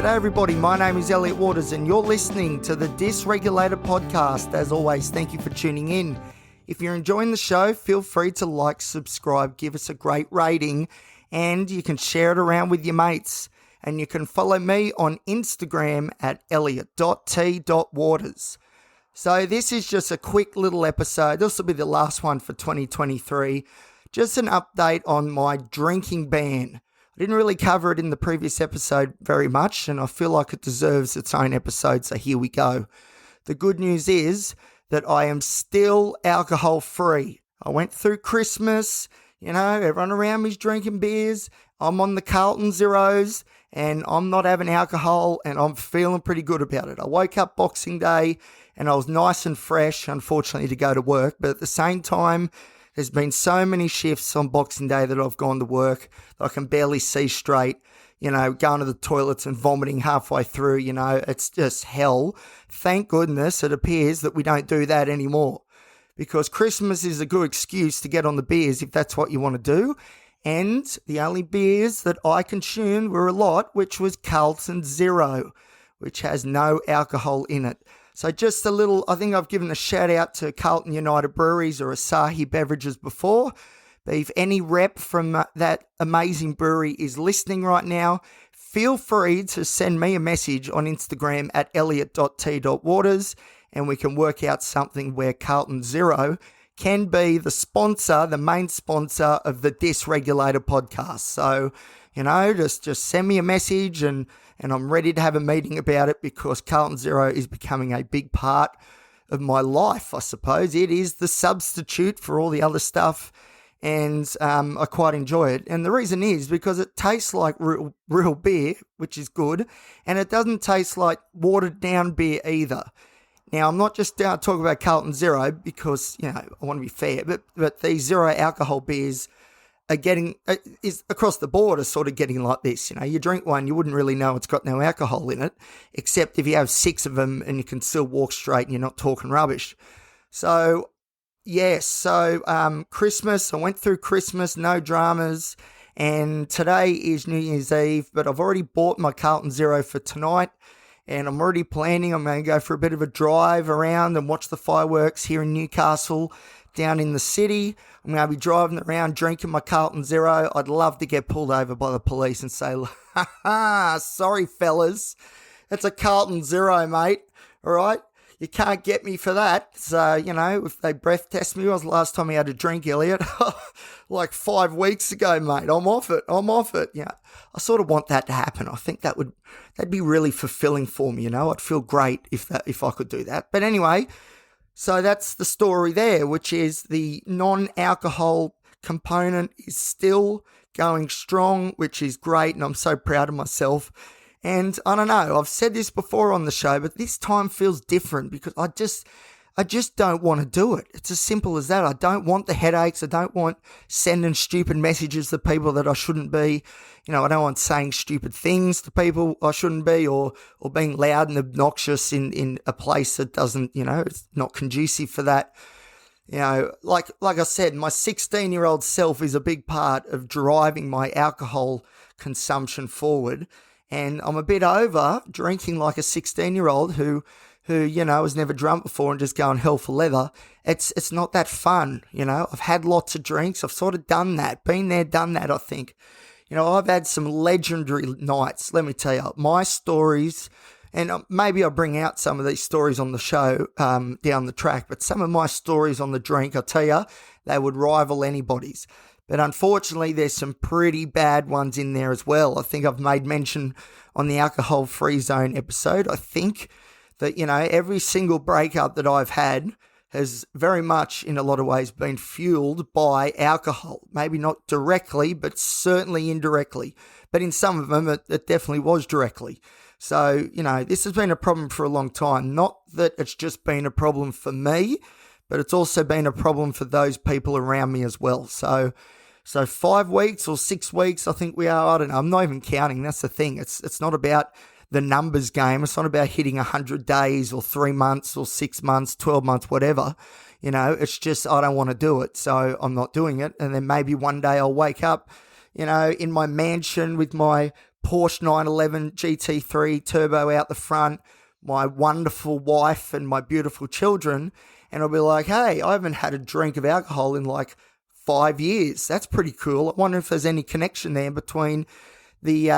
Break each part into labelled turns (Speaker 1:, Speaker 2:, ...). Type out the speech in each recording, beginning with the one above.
Speaker 1: G'day everybody, my name is Elliot Waters and you're listening to the Dysregulated podcast. As always, thank you for tuning in. If you're enjoying the show, feel free to like, subscribe, give us a great rating, and you can share it around with your mates. And you can follow me on Instagram at elliot.t.waters. So this is just a quick little episode. This will be the last one for 2023. Just an update on my drinking ban. I didn't really cover it in the previous episode very much, and I feel like it deserves its own episode, so here we go. The good news is that I am still alcohol free. I went through Christmas, everyone around me's drinking beers. I'm on the Carlton Zeros, and I'm not having alcohol, and I'm feeling pretty good about it. I woke up Boxing Day, and I was nice and fresh, unfortunately, to go to work, but at the same time, there's been so many shifts on Boxing Day that I've gone to work that I can barely see straight, going to the toilets and vomiting halfway through, it's just hell. Thank goodness it appears that we don't do that anymore, because Christmas is a good excuse to get on the beers if that's what you want to do. And the only beers that I consumed were a lot, which was Carlton Zero, which has no alcohol in it. So just a little, I think I've given a shout out to Carlton United Breweries or Asahi Beverages before, but if any rep from that amazing brewery is listening right now, feel free to send me a message on Instagram at elliot.t.waters and we can work out something where Carlton Zero can be the sponsor, the main sponsor of the Dysregulated podcast. So, just send me a message and I'm ready to have a meeting about it, because Carlton Zero is becoming a big part of my life, I suppose. It is the substitute for all the other stuff, and I quite enjoy it. And the reason is because it tastes like real beer, which is good, and it doesn't taste like watered down beer either. Now, I'm not just talking about Carlton Zero because, I want to be fair, but these zero alcohol beers are getting, is across the board, are sort of getting like this. You drink one, you wouldn't really know it's got no alcohol in it, except if you have 6 of them and you can still walk straight and you're not talking rubbish. So, yes, Christmas, I went through Christmas, no dramas, and today is New Year's Eve, but I've already bought my Carlton Zero for tonight. And I'm already planning, I'm going to go for a bit of a drive around and watch the fireworks here in Newcastle, down in the city. I'm going to be driving around drinking my Carlton Zero. I'd love to get pulled over by the police and say, sorry fellas, it's a Carlton Zero, mate. All right? You can't get me for that. So, if they breath test me, it was the last time I had a drink, Elliot. Like 5 weeks ago, mate. I'm off it. Yeah. I sort of want that to happen. I think that'd be really fulfilling for me, I'd feel great if I could do that. But anyway, so that's the story there, which is the non-alcohol component is still going strong, which is great, and I'm so proud of myself. And I don't know, I've said this before on the show, but this time feels different because I just don't want to do it. It's as simple as that. I don't want the headaches. I don't want sending stupid messages to people that I shouldn't be. I don't want saying stupid things to people I shouldn't be, or being loud and obnoxious in a place that doesn't, it's not conducive for that. Like I said, my 16-year-old self is a big part of driving my alcohol consumption forward. And I'm a bit over drinking like a 16-year-old who has never drunk before and just going hell for leather. It's not that fun, I've had lots of drinks. I've sort of done that, been there, done that, I think. I've had some legendary nights, let me tell you. My stories, and maybe I'll bring out some of these stories on the show down the track, but some of my stories on the drink, I'll tell you, they would rival anybody's. But unfortunately, there's some pretty bad ones in there as well. I think I've made mention on the Alcohol Free Zone episode. I think that, every single breakup that I've had has very much, in a lot of ways, been fueled by alcohol. Maybe not directly, but certainly indirectly. But in some of them, it definitely was directly. So, this has been a problem for a long time. Not that it's just been a problem for me, but it's also been a problem for those people around me as well. So 5 weeks or 6 weeks, I think we are. I don't know. I'm not even counting. That's the thing. It's not about the numbers game. It's not about hitting 100 days or 3 months or 6 months, 12 months, whatever. It's just I don't want to do it, so I'm not doing it. And then maybe one day I'll wake up, in my mansion with my Porsche 911 GT3 turbo out the front, my wonderful wife and my beautiful children, and I'll be like, hey, I haven't had a drink of alcohol in like 5 years. That's pretty cool. I wonder if there's any connection there between the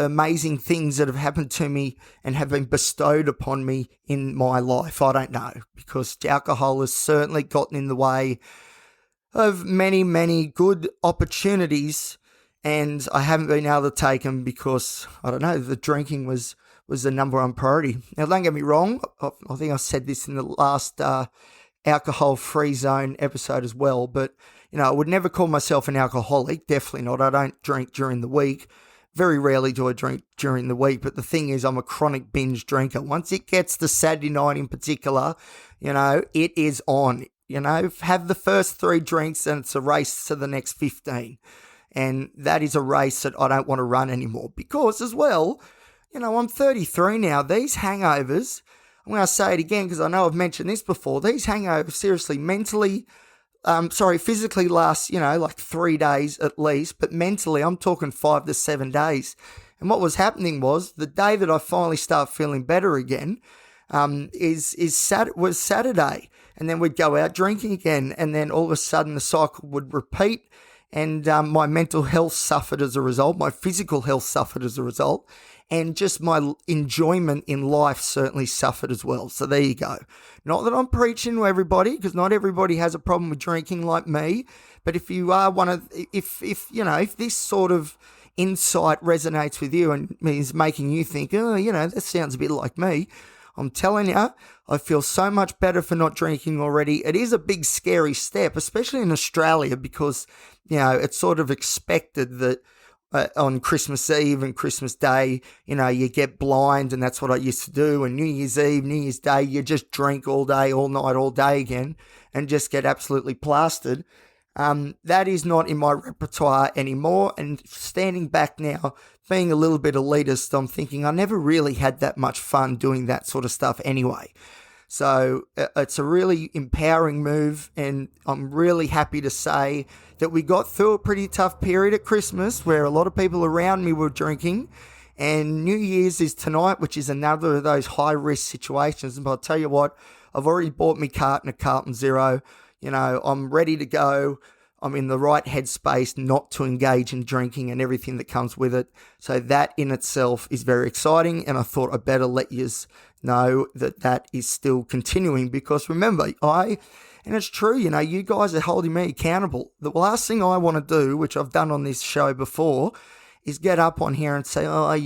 Speaker 1: amazing things that have happened to me and have been bestowed upon me in my life. I don't know, because alcohol has certainly gotten in the way of many, many good opportunities, and I haven't been able to take them because, I don't know, the drinking was the number one priority. Now, don't get me wrong, I think I said this in the last alcohol-free zone episode as well, but, I would never call myself an alcoholic, definitely not. I don't drink during the week. Very rarely do I drink during the week, but the thing is, I'm a chronic binge drinker. Once it gets to Saturday night in particular, it is on. Have the first 3 drinks and it's a race to the next 15. And that is a race that I don't want to run anymore because, as well, I'm 33 now. These hangovers, I'm going to say it again because I know I've mentioned this before. These hangovers, seriously, physically last, like 3 days at least, but mentally I'm talking 5 to 7 days. And what was happening was the day that I finally start feeling better again was Saturday. And then we'd go out drinking again. And then all of a sudden the cycle would repeat. And my mental health suffered as a result. My physical health suffered as a result. And just my enjoyment in life certainly suffered as well. So there you go. Not that I'm preaching to everybody, because not everybody has a problem with drinking like me. But if you are if this sort of insight resonates with you and is making you think, that sounds a bit like me, I'm telling you, I feel so much better for not drinking already. It is a big, scary step, especially in Australia, because, it's sort of expected that on Christmas Eve and Christmas Day, you get blind, and that's what I used to do. And New Year's Eve, New Year's Day, you just drink all day, all night, all day again and just get absolutely plastered. That is not in my repertoire anymore. And standing back now, being a little bit elitist, I'm thinking I never really had that much fun doing that sort of stuff anyway. So it's a really empowering move, and I'm really happy to say that we got through a pretty tough period at Christmas where a lot of people around me were drinking, and New Year's is tonight, which is another of those high-risk situations. But I'll tell you what, I've already bought me carton of Carlton Zero. I'm ready to go. I'm in the right headspace not to engage in drinking and everything that comes with it. So that in itself is very exciting, and I thought I'd better let you know that is still continuing, because remember, and it's true, you guys are holding me accountable. The last thing I want to do, which I've done on this show before, is get up on here and say, I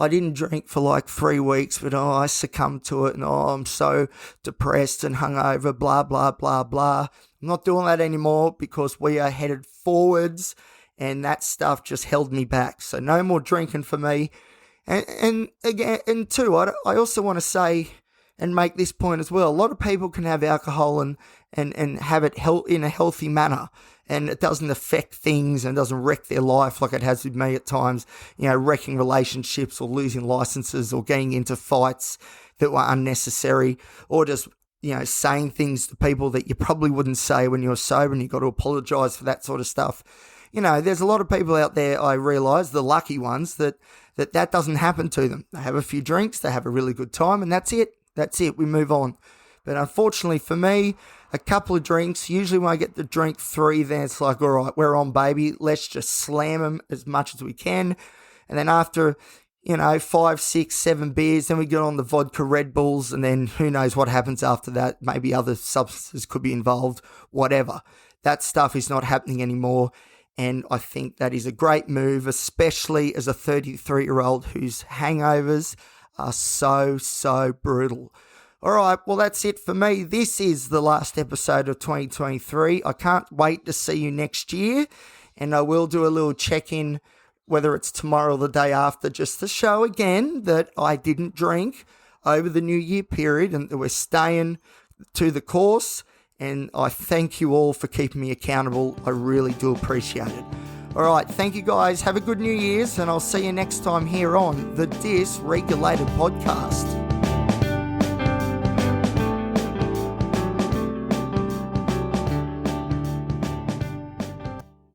Speaker 1: didn't drink for like 3 weeks, but I succumbed to it, and I'm so depressed and hungover, blah, blah, blah, blah. I'm not doing that anymore, because we are headed forwards, and that stuff just held me back. So no more drinking for me. And again, and two, I also want to say and make this point as well. A lot of people can have alcohol and have it in a healthy manner, and it doesn't affect things and doesn't wreck their life like it has with me at times, wrecking relationships or losing licenses or getting into fights that were unnecessary, or just, saying things to people that you probably wouldn't say when you're sober, and you've got to apologize for that sort of stuff. There's a lot of people out there, I realize, the lucky ones, that doesn't happen to them. They have a few drinks, they have a really good time, and that's it. We move on. But unfortunately for me, a couple of drinks, usually when I get to drink 3, then it's like, all right, we're on, baby. Let's just slam them as much as we can. And then after, 5, 6, 7 beers, then we get on the vodka Red Bulls, and then who knows what happens after that. Maybe other substances could be involved, whatever. That stuff is not happening anymore. And I think that is a great move, especially as a 33-year-old whose hangovers are so brutal. All right, well, that's it for me. This is the last episode of 2023. I can't wait to see you next year, and I will do a little check-in, whether it's tomorrow or the day after, just to show again that I didn't drink over the New Year period and that we're staying to the course. And I thank you all for keeping me accountable. I really do appreciate it. All right, thank you guys. Have a good New Year's, and I'll see you next time here on the Dysregulated podcast.